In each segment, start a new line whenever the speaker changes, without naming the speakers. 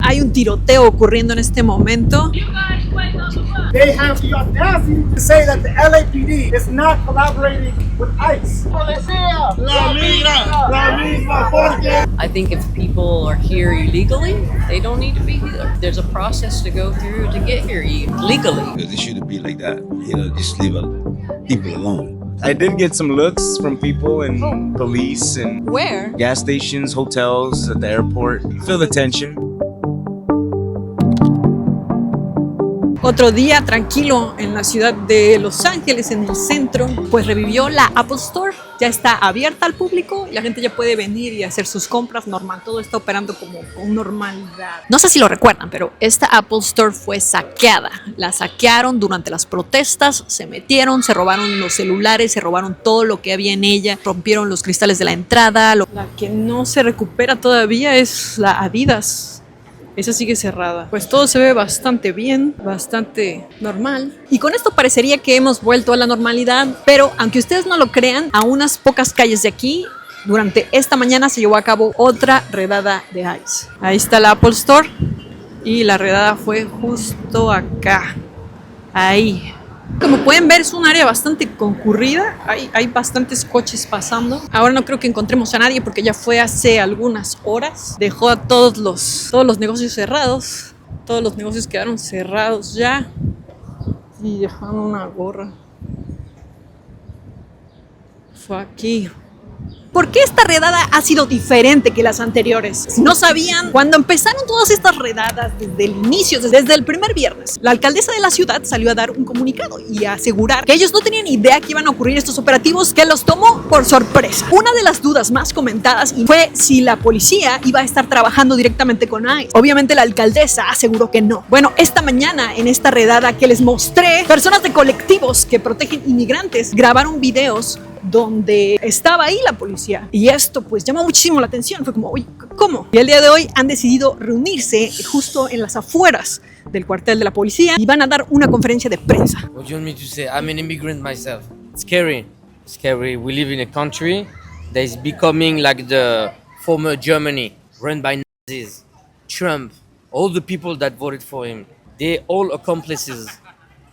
hay un tiroteo ocurriendo en este momento.
They have the audacity to say that the LAPD is not collaborating with ICE. Policía, la migra, la misma porque.
I think if people are here illegally, they don't need to be here. There's a process to go through to get here legally.
Because it shouldn't be like that. Just leave people alone.
I did get some looks from people and police and
Where?
gas stations, hotels, at the airport. Feel the tension.
Otro día tranquilo en la ciudad de Los Ángeles, en el centro, pues revivió la Apple Store. Ya está abierta al público y la gente ya puede venir y hacer sus compras normal. Todo está operando como con normalidad. No sé si lo recuerdan, pero esta Apple Store fue saqueada. La saquearon durante las protestas, se metieron, se robaron los celulares, se robaron todo lo que había en ella, rompieron los cristales de la entrada. La que no se recupera todavía es la Adidas. Esa sigue cerrada. Pues todo se ve bastante bien, bastante normal. Y con esto parecería que hemos vuelto a la normalidad, pero aunque ustedes no lo crean, a unas pocas calles de aquí, durante esta mañana se llevó a cabo otra redada de ICE. Ahí está la Apple Store y la redada fue justo acá. Ahí. Como pueden ver, es un área bastante concurrida, hay bastantes coches pasando. Ahora no creo que encontremos a nadie porque ya fue hace algunas horas. Dejó a todos los negocios cerrados, todos los negocios quedaron cerrados ya y dejaron una gorra. Fue aquí. ¿Por qué esta redada ha sido diferente que las anteriores? Si no sabían, cuando empezaron todas estas redadas desde el inicio, desde el primer viernes, la alcaldesa de la ciudad salió a dar un comunicado y a asegurar que ellos no tenían idea que iban a ocurrir estos operativos, que los tomó por sorpresa. Una de las dudas más comentadas fue si la policía iba a estar trabajando directamente con ICE. Obviamente la alcaldesa aseguró que no. Bueno, esta mañana en esta redada que les mostré, personas de colectivos que protegen inmigrantes grabaron videos donde estaba ahí la policía. Y esto pues llamó muchísimo la atención. Fue como, oye, ¿cómo? Y el día de hoy han decidido reunirse justo en las afueras del cuartel de la policía y van a dar una conferencia de prensa.
What do you want me to say? I'm an immigrant myself. It's scary. It's scary. We live in a country that is becoming like the former Germany, run by Nazis. Trump, all the people that voted for him, they all accomplices.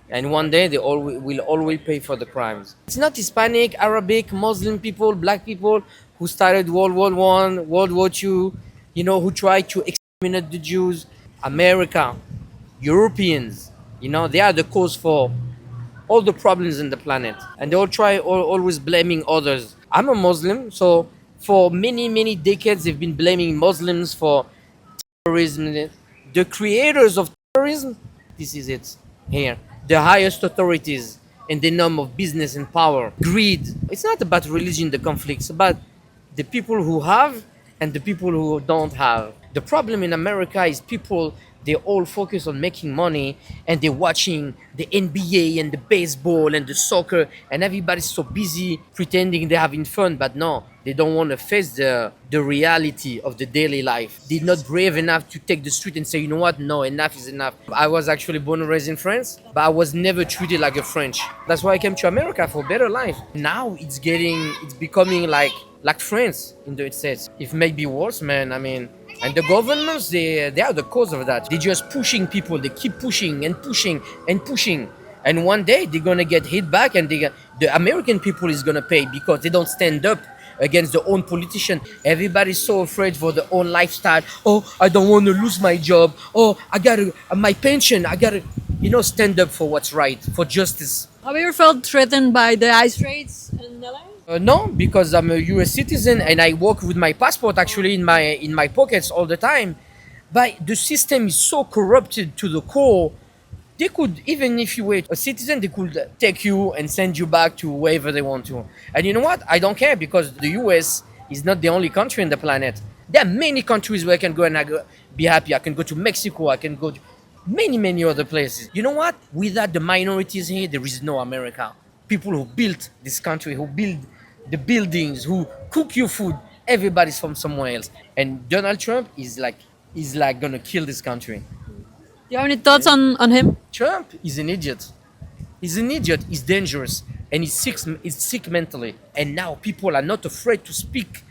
And one day they all will always pay for the crimes. It's not Hispanic, Arabic, Muslim people, black people who started World War I, World War II, who tried to exterminate the Jews. America, Europeans, they are the cause for all the problems in the planet. And they all always blaming others. I'm a Muslim, so for many, many decades they've been blaming Muslims for terrorism. The creators of terrorism, this is it here. The highest authorities in the name of business and power, greed. It's not about religion, the conflict. It's about the people who have and the people who don't have. The problem in America is people, they all focus on making money and they're watching the NBA and the baseball and the soccer and everybody's so busy pretending they're having fun, but no, they don't want to face the reality of the daily life. They're not brave enough to take the street and say, you know what, no, enough is enough. I was actually born and raised in France, but I was never treated like a French. That's why I came to America, for a better life. Now it's becoming like France in the States. If maybe worse, man, I mean, and the governments, they are the cause of that. They're just pushing people. They keep pushing and pushing and pushing. And one day they're going to get hit back and the American people is going to pay because they don't stand up against their own politician. Everybody's so afraid for their own lifestyle. Oh, I don't want to lose my job. Oh, I got to, my pension, I got to, stand up for what's right, for justice.
Have you ever felt threatened by the ICE raids in LA?
No, because I'm a US citizen and I walk with my passport actually in my pockets all the time. But the system is so corrupted to the core. They could, even if you were a citizen, they could take you and send you back to wherever they want to. And you know what? I don't care because the US is not the only country on the planet. There are many countries where I can go and be happy. I can go to Mexico. I can go to many, many other places. You know what? Without the minorities here, there is no America. People who built this country, who build the buildings, who cook your food, everybody's from somewhere else. And Donald Trump is like gonna kill this country.
Do you have any thoughts on him?
Trump is an idiot. He's an idiot. He's dangerous. And he's sick mentally. And now people are not afraid to speak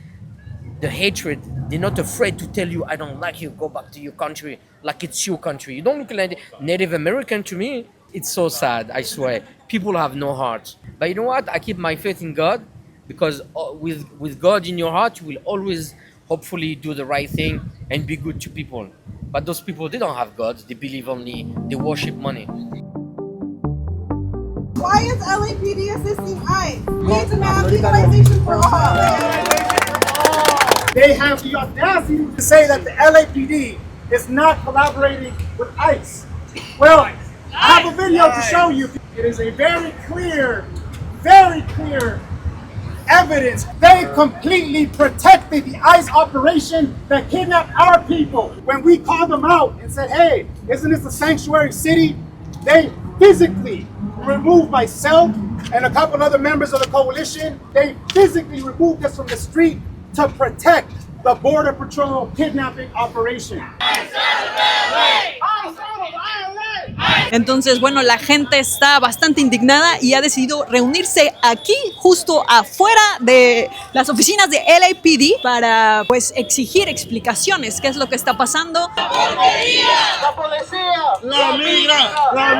the hatred They're not afraid to tell you, I don't like you, go back to your country, like it's your country. You don't look like Native American to me. It's so sad, I swear. People have no heart. But you know what? I keep my faith in God, because with God in your heart, you will always hopefully do the right thing and be good to people. But those people, they don't have God. They believe only, they worship money.
Why is LAPD assisting ICE? We need to have legalization for all.
They have the audacity to say that the LAPD is not collaborating with ICE. Well, I have a video to show you. It is a very clear evidence. They completely protected the ICE operation that kidnapped our people. When we called them out and said, hey, isn't this a sanctuary city? They physically removed myself and a couple other members of the coalition. They physically removed us from the street to protect the Border Patrol kidnapping operation.
Entonces, bueno, la gente está bastante indignada y ha decidido reunirse aquí, justo afuera de las oficinas de LAPD, para pues exigir explicaciones. ¿Qué es lo que está pasando?
La policía, la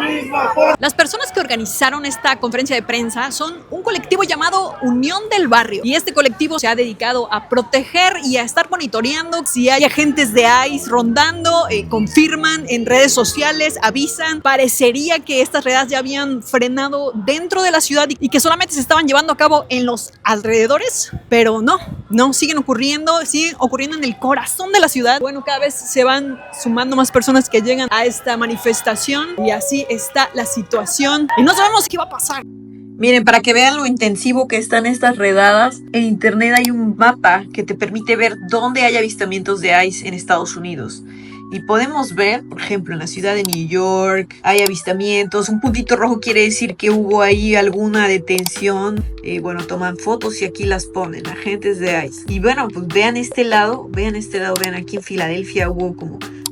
misma.
Las personas que organizaron esta conferencia de prensa son un colectivo llamado Unión del Barrio, y este colectivo se ha dedicado a proteger y a estar monitoreando si hay agentes de ICE rondando, confirman en redes sociales, avisan. Parecería que estas redadas ya habían frenado dentro de la ciudad y que solamente se estaban llevando a cabo en los alrededores, pero no, siguen ocurriendo en el corazón de la ciudad. Bueno, cada vez se van sumando más personas que llegan a esta manifestación y así está la situación y no sabemos qué va a pasar.
Miren, para que vean lo intensivo que están estas redadas, en internet hay un mapa que te permite ver dónde hay avistamientos de ICE en Estados Unidos. Y podemos ver, por ejemplo, en la ciudad de New York hay avistamientos. Un puntito rojo quiere decir que hubo ahí alguna detención. Bueno, toman fotos y aquí las ponen, agentes de ICE. Y bueno, pues vean este lado, vean aquí en Filadelfia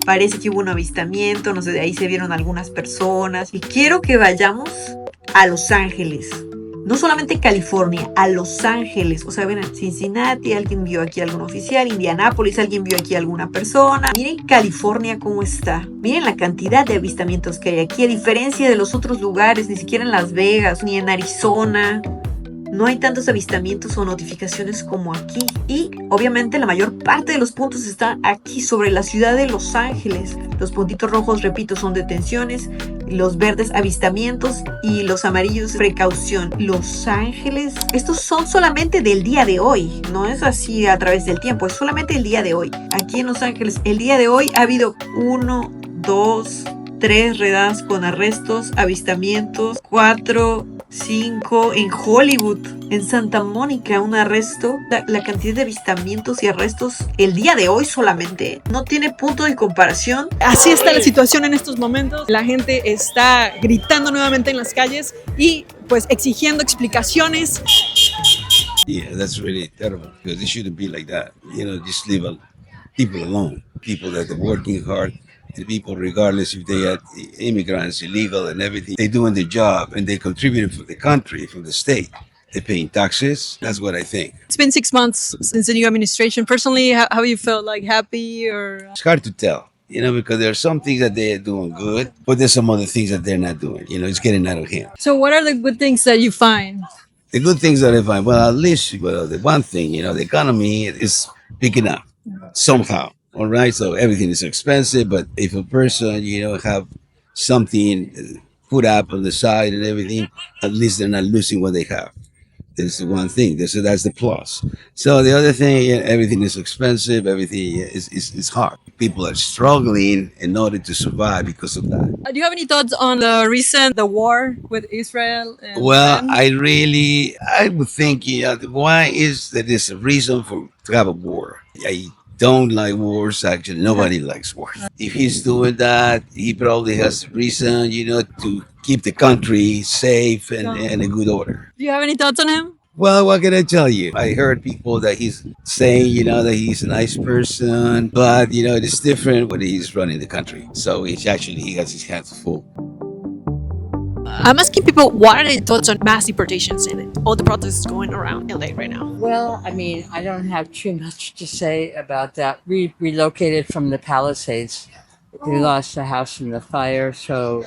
parece que hubo un avistamiento, no sé, de ahí se vieron algunas personas. Y quiero que vayamos a Los Ángeles. No solamente California, a Los Ángeles. O sea, ven, en Cincinnati alguien vio aquí a algún oficial, Indianápolis alguien vio aquí a alguna persona. Miren California cómo está. Miren la cantidad de avistamientos que hay aquí, a diferencia de los otros lugares, ni siquiera en Las Vegas, ni en Arizona. No hay tantos avistamientos o notificaciones como aquí. Y obviamente la mayor parte de los puntos están aquí sobre la ciudad de Los Ángeles. Los puntitos rojos, repito, son detenciones. Los verdes, avistamientos. Y los amarillos, precaución. Los Ángeles, estos son solamente del día de hoy. No es así a través del tiempo, es solamente el día de hoy. Aquí en Los Ángeles, el día de hoy ha habido 1, 2, 3 redadas con arrestos, avistamientos, 4, 5 en Hollywood, en Santa Mónica, un arresto. La cantidad de avistamientos y arrestos el día de hoy solamente no tiene punto de comparación.
Así está la situación en estos momentos. La gente está gritando nuevamente en las calles y pues exigiendo explicaciones.
Yeah, that's really terrible because it shouldn't be like that. Just leave people alone. People that are working hard. The people, regardless if they are immigrants, illegal and everything, they're doing their job and they contribute for the country, from the state. They're paying taxes. That's what I think.
It's been 6 months since the new administration. Personally, how you felt? Like happy or?
It's hard to tell, because there are some things that they're doing good, but there's some other things that they're not doing. It's getting out of hand.
So what are the good things that you find?
The good things that I find, well, at least, the one thing, the economy is picking up somehow. All right, so everything is expensive, but if a person, have something put up on the side and everything, at least they're not losing what they have. That's the one thing. That's the plus. So the other thing, everything is expensive. Everything is hard. People are struggling in order to survive because of that.
Do you have any thoughts on the war with Israel?
Well, I would think, why is that there's a reason to have a war? I don't like wars. Actually, nobody likes wars. If he's doing that, he probably has a reason, to keep the country safe and in a good order.
Do you have any thoughts on him?
Well, what can I tell you? I heard people that he's saying, that he's a nice person, but, it's different when he's running the country. So he has his hands full.
I'm asking people, what are their thoughts on mass deportations and all the protests going around LA right now?
Well, I mean, I don't have too much to say about that. We relocated from the Palisades. We lost the house in the fire, so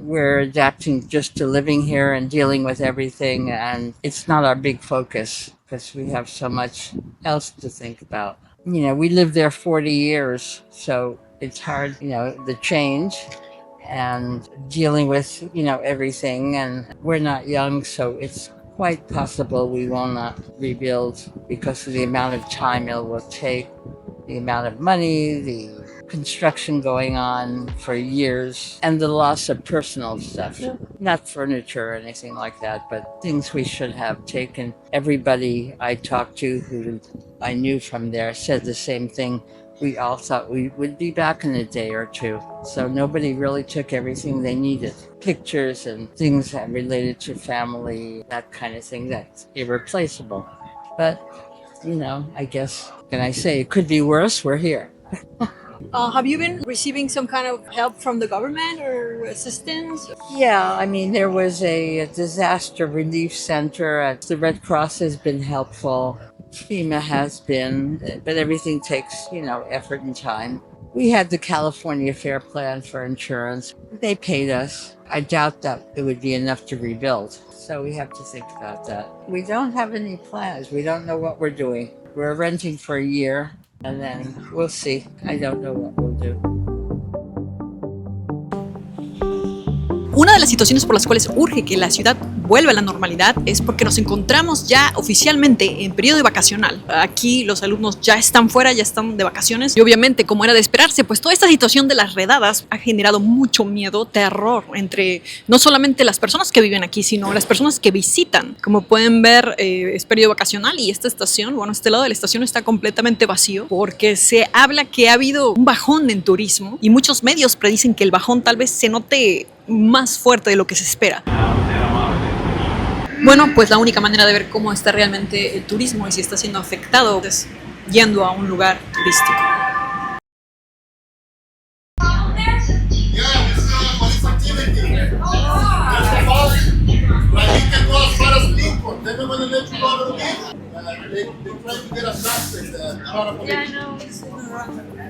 we're adapting just to living here and dealing with everything, and it's not our big focus because we have so much else to think about. You know, we lived there 40 years, so it's hard, you know, the change and dealing with, you know, everything, and we're not young, so it's quite possible we will not rebuild because of the amount of time it will take, the amount of money, the construction going on for years, and the loss of personal stuff. Not furniture or anything like that, but things we should have taken. Everybody I talked to who I knew from there said the same thing. We all thought we would be back in a day or two. So nobody really took everything they needed. Pictures and things that related to family, that kind of thing, that's irreplaceable. But, you know, I guess, can I say it could be worse? We're here.
Have you been receiving some kind of help from the government or assistance?
Yeah, I mean, there was a disaster relief center. The Red Cross has been helpful. FEMA has been, but everything takes, you know, effort and time. We had the California Fair Plan for insurance. They paid us. I doubt that it would be enough to rebuild. So we have to think about that. We don't have any plans. We don't know what we're doing. We're renting for a year and then we'll see. I don't know what we'll do.
Una de las situaciones por las cuales urge que la ciudad vuelva a la normalidad es porque nos encontramos ya oficialmente en periodo vacacional. Aquí los alumnos ya están fuera, ya están de vacaciones y obviamente, como era de esperarse, pues toda esta situación de las redadas ha generado mucho miedo, terror entre no solamente las personas que viven aquí, sino las personas que visitan. Como pueden ver, es periodo vacacional y esta estación, bueno, este lado de la estación está completamente vacío porque se habla que ha habido un bajón en turismo y muchos medios predicen que el bajón tal vez se note más fuerte de lo que se espera. Bueno, pues la única manera de ver cómo está realmente el turismo y si está siendo afectado es yendo a un lugar turístico.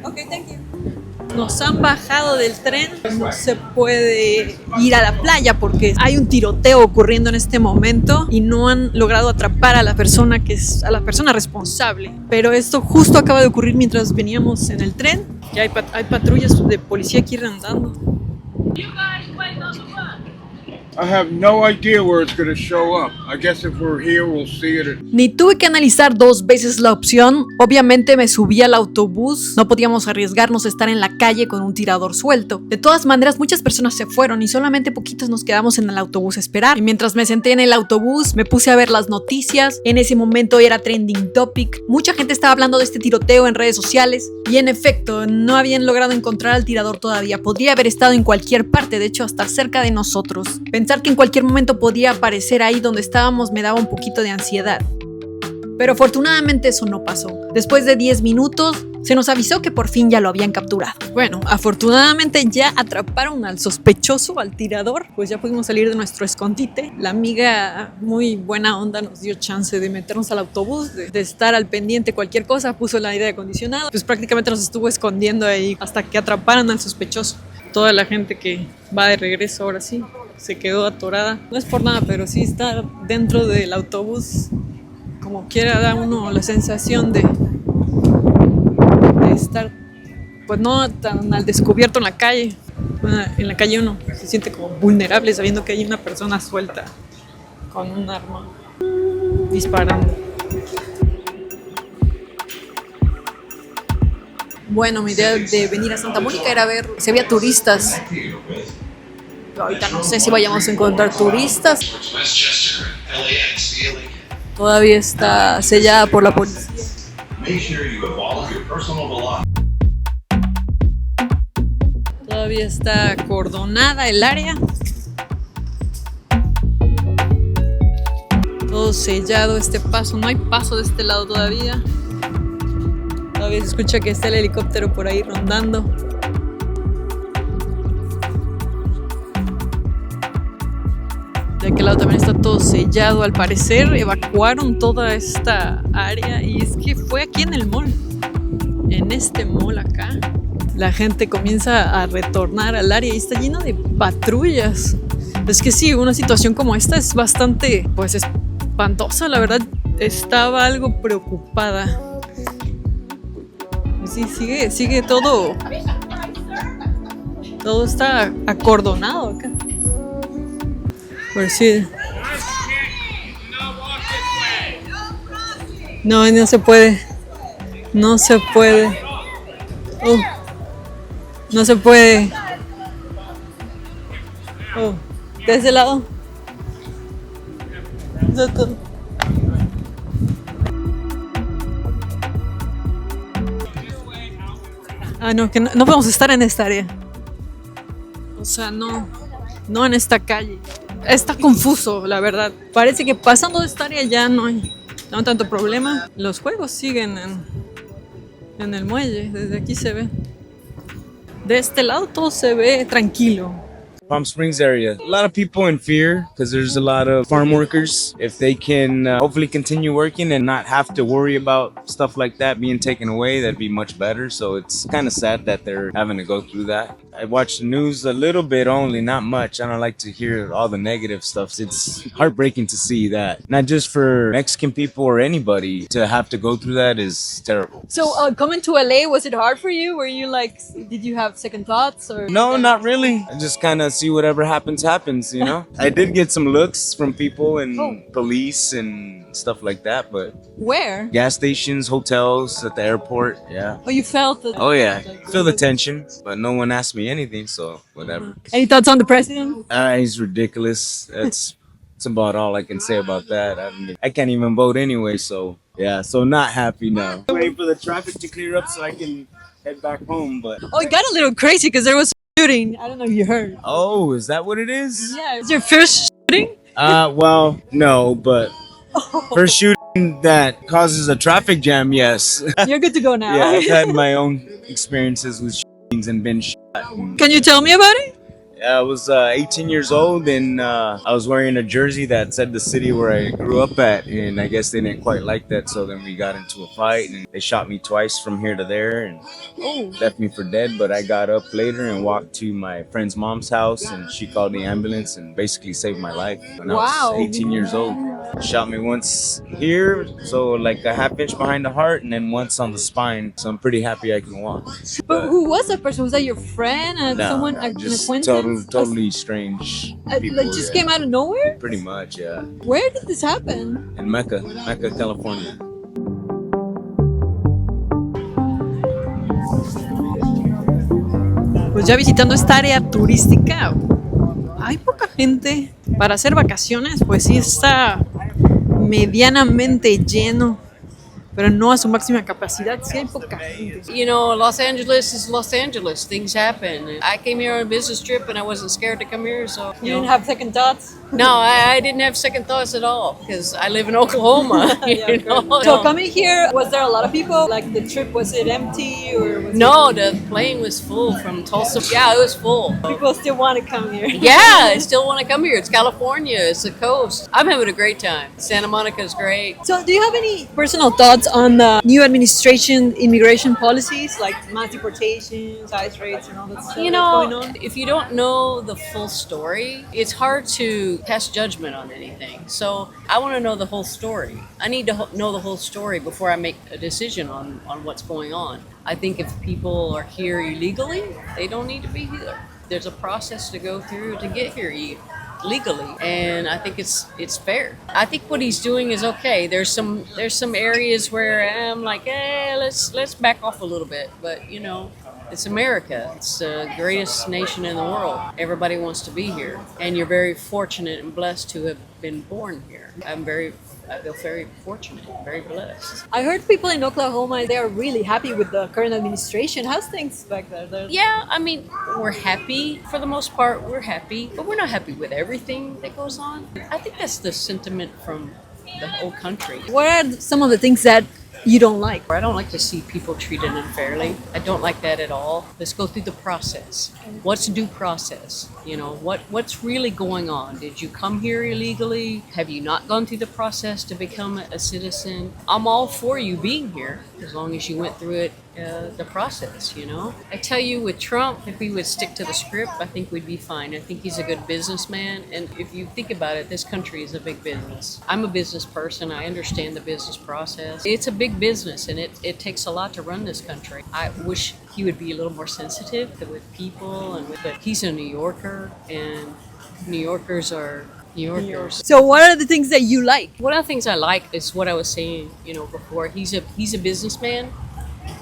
Okay, thank you. Nos han bajado del tren, no se puede ir a la playa porque hay un tiroteo ocurriendo en este momento y no han logrado atrapar a la persona responsable. Pero esto justo acaba de ocurrir mientras veníamos en el tren y hay patrullas de policía aquí rondando.
I have no idea where it's going to show up. I guess if we're here, we'll see it.
Ni tuve que analizar 2 veces la opción. Obviamente me subí al autobús. No podíamos arriesgarnos a estar en la calle con un tirador suelto. De todas maneras, muchas personas se fueron y solamente poquitos nos quedamos en el autobús a esperar. Y mientras me senté en el autobús, me puse a ver las noticias. En ese momento era trending topic. Mucha gente estaba hablando de este tiroteo en redes sociales. Y en efecto, no habían logrado encontrar al tirador todavía. Podría haber estado en cualquier parte, de hecho hasta cerca de nosotros. Pensar que en cualquier momento podía aparecer ahí donde estábamos me daba un poquito de ansiedad. Pero afortunadamente eso no pasó. Después de 10 minutos se nos avisó que por fin ya lo habían capturado. Bueno, afortunadamente ya atraparon al sospechoso, al tirador. Pues ya pudimos salir de nuestro escondite. La amiga muy buena onda nos dio chance de meternos al autobús, de estar al pendiente cualquier cosa. Puso el aire acondicionado. Pues prácticamente nos estuvo escondiendo ahí hasta que atraparan al sospechoso. Toda la gente que va de regreso ahora sí se quedó atorada. No es por nada, pero sí estar dentro del autobús, como quiera, da uno la sensación de estar, pues no tan al descubierto en la calle. En la calle uno se siente como vulnerable sabiendo que hay una persona suelta con un arma disparando. Bueno, mi idea de venir a Santa Mónica era ver si había turistas. Pero ahorita no sé si vayamos a encontrar turistas. Todavía está sellada por la policía. Todavía está acordonada el área. Todo sellado este paso. No hay paso de este lado todavía. Todavía se escucha que está el helicóptero por ahí rondando. aquel lado también está todo sellado. Al parecer evacuaron toda esta área y es que fue aquí en el mall. En este mall acá. La gente comienza a retornar al área y está lleno de patrullas. Es que sí, una situación como esta es bastante, pues, espantosa. La verdad, estaba algo preocupada. Sí, sigue todo. Todo está acordonado acá. Por si. No se puede. No se puede. Oh. No se puede. Oh. De ese lado. No, que no podemos estar en esta área. O sea, no en esta calle. Está confuso, la verdad. Parece que pasando de esta área ya no hay tanto problema. Los juegos siguen en el muelle. Desde aquí se ve. De este lado todo se ve tranquilo.
Palm Springs area. A lot of people in fear because there's a lot of farm workers. If they can hopefully continue working and not have to worry about stuff like that being taken away, that'd be much better. So it's kind of sad that they're having to go through that. I watch the news a little bit only, not much. I don't like to hear all the negative stuff. It's heartbreaking to see that. Not just for Mexican people or anybody to have to go through that is terrible.
So coming to LA, was it hard for you? Were you like, did you have second thoughts? Or
No, not really. I just kind of see whatever happens, you know? I did get some looks from people and police and stuff like that, but...
Where?
Gas stations, hotels, at the airport, yeah.
Oh, you felt it?
Oh, yeah. Feel the tension, but no one asked me anything, so whatever.
Any thoughts on the president?
He's ridiculous. That's about all I can say about that. I can't even vote anyway, so... Yeah, so not happy now. Waiting for the traffic to clear up so I can head back home, but...
Oh, it got a little crazy because there was shooting. I don't know if you heard.
Oh, is that what it is?
Yeah, is your first shooting?
Well, no, but first shooting that causes a traffic jam, yes.
You're good to go now.
Yeah, I've had my own experiences with shootings and been shot.
Can you tell me about it?
I was 18 years old and I was wearing a jersey that said the city where I grew up at, and I guess they didn't quite like that, so then we got into a fight and they shot me twice from here to there and left me for dead. But I got up later and walked to my friend's mom's house and she called the ambulance and basically saved my life when I was 18 years old. Shot me once here, so like a half inch behind the heart, and then once on the spine, so I'm pretty happy I can walk.
But who was that person? Was that your friend? Someone?
Just
an acquaintance?
totally strange people.
Like just came out of nowhere?
Pretty much, yeah.
Where did this happen?
In Mecca, California.
Pues ya visitando esta área turística, hay poca gente. Para hacer vacaciones, pues sí está medianamente lleno, pero no a su máxima capacidad. Sí hay poca gente.
You know, Los Angeles is Los Angeles. Things happen. I came here on a business trip and I wasn't scared to come here, so...
You didn't have second thoughts?
No, I didn't have second thoughts at all because I live in Oklahoma. You know?
So coming here, was there a lot of people? Like the trip, was it empty or was
No, the plane was full from Tulsa. Yeah, it was full.
People still want to come here?
Yeah, I still want to come here. It's California. It's the coast. I'm having a great time. Santa Monica is great.
So do you have any personal thoughts on the new administration immigration policies, like mass deportations, ICE raids, and all that stuff
You know,
going on?
if you don't know the full story, it's hard to pass judgment on anything. So I want to know the whole story. I need to know the whole story before I make a decision on what's going on. I think if people are here illegally, they don't need to be here. There's a process to go through to get here legally, and I think it's fair. I think what he's doing is okay. There's some areas where I'm like, let's back off a little bit, but you know, it's America. It's the greatest nation in the world. Everybody wants to be here, and you're very fortunate and blessed to have been born here. I feel very fortunate, very blessed.
I heard people in Oklahoma, they are really happy with the current administration. How's things back there?
Yeah, I mean, we're happy. For the most part, we're happy, but we're not happy with everything that goes on. I think that's the sentiment from the whole country.
What are some of the things that you don't like?
I don't like to see people treated unfairly. I don't like that at all. Let's go through the process. What's due process? You know, what's really going on? Did you come here illegally? Have you not gone through the process to become a citizen? I'm all for you being here as long as you went through it, the process, you know? I tell you, with Trump, if we would stick to the script, I think we'd be fine. I think he's a good businessman. And if you think about it, this country is a big business. I'm a business person. I understand the business process. It's a big business, and it takes a lot to run this country. I wish he would be a little more sensitive with people, but he's a New Yorker, and New Yorkers are New Yorkers.
So what are the things that you like?
One of the things I like is what I was saying, you know, before. He's a businessman,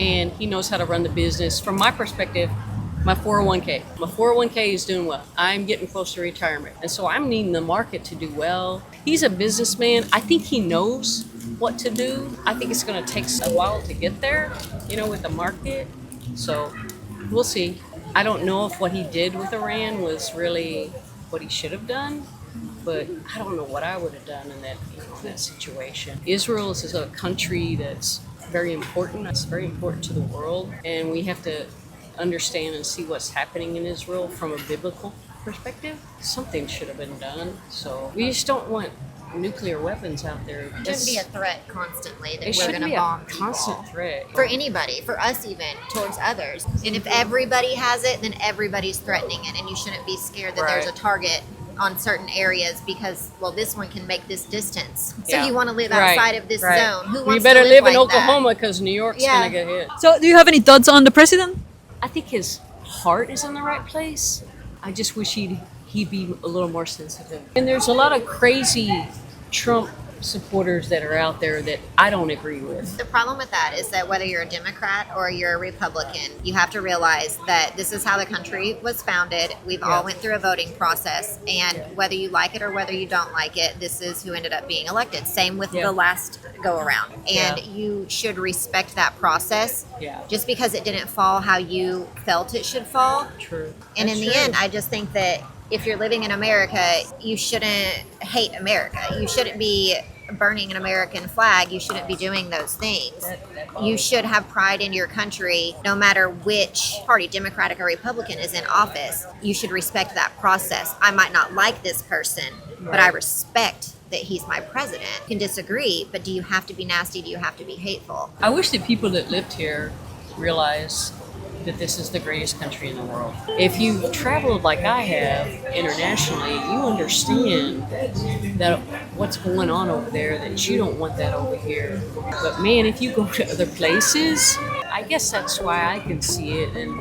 and he knows how to run the business. From my perspective, my 401k is doing well. I'm getting close to retirement, and so I'm needing the market to do well. He's a businessman. I think he knows what to do. I think it's going to take a while to get there, you know, with the market. So we'll see. I don't know if what he did with Iran was really what he should have done, but I don't know what I would have done in that, you know, in that situation. Israel is a country that's very important. It's very important to the world, and we have to understand and see what's happening in Israel from a biblical perspective. Something should have been done. So we just don't want nuclear weapons out there.
It shouldn't be a threat constantly that
It
we're
shouldn't
going
be
to
a
bomb people.
constant threat.
For anybody, for us even, towards others. And if everybody has it, then everybody's threatening it. And you shouldn't be scared that there's a target on certain areas because, well, this one can make this distance. So
Yeah.
you want to live
Right.
outside of this zone. Who wants
We better
to
live in
like
Oklahoma because New York's
Yeah.
going to get hit.
So do you have any thoughts on the president?
I think his heart is in the right place. I just wish he'd be a little more sensitive. And there's a lot of crazy Trump supporters that are out there that I don't agree with.
The problem with that is that whether you're a Democrat or you're a Republican, you have to realize that this is how the country was founded. We've all went through a voting process, and whether you like it or whether you don't like it, this is who ended up being elected. Same with the last go around. And you should respect that process. Just because it didn't fall how you felt it should fall.
True.
And in the end, I just think that if you're living in America, you shouldn't hate America. You shouldn't be burning an American flag. You shouldn't be doing those things. You should have pride in your country no matter which party, Democratic or Republican, is in office. You should respect that process. I might not like this person, but I respect that he's my president. You can disagree, but do you have to be nasty? Do you have to be hateful?
I wish that people that lived here realize that this is the greatest country in the world. If you've traveled like I have internationally, you understand that what's going on over there, that you don't want that over here. But man, if you go to other places, I guess that's why I can see it, and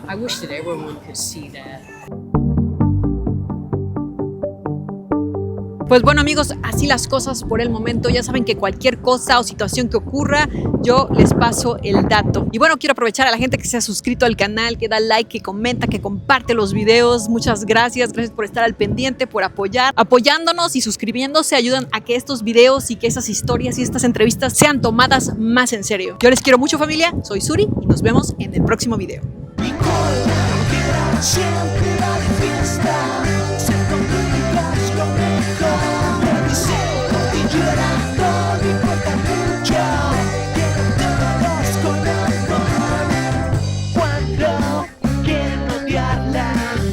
I wish that everyone could see that.
Pues bueno amigos, así las cosas por el momento. Ya saben que cualquier cosa o situación que ocurra, yo les paso el dato. Y bueno, quiero aprovechar a la gente que se ha suscrito al canal, que da like, que comenta, que comparte los videos. Muchas gracias, gracias por estar al pendiente, por apoyar. Apoyándonos y suscribiéndose ayudan a que estos videos y que esas historias y estas entrevistas sean tomadas más en serio. Yo les quiero mucho, familia. Soy Suri y nos vemos en el próximo video.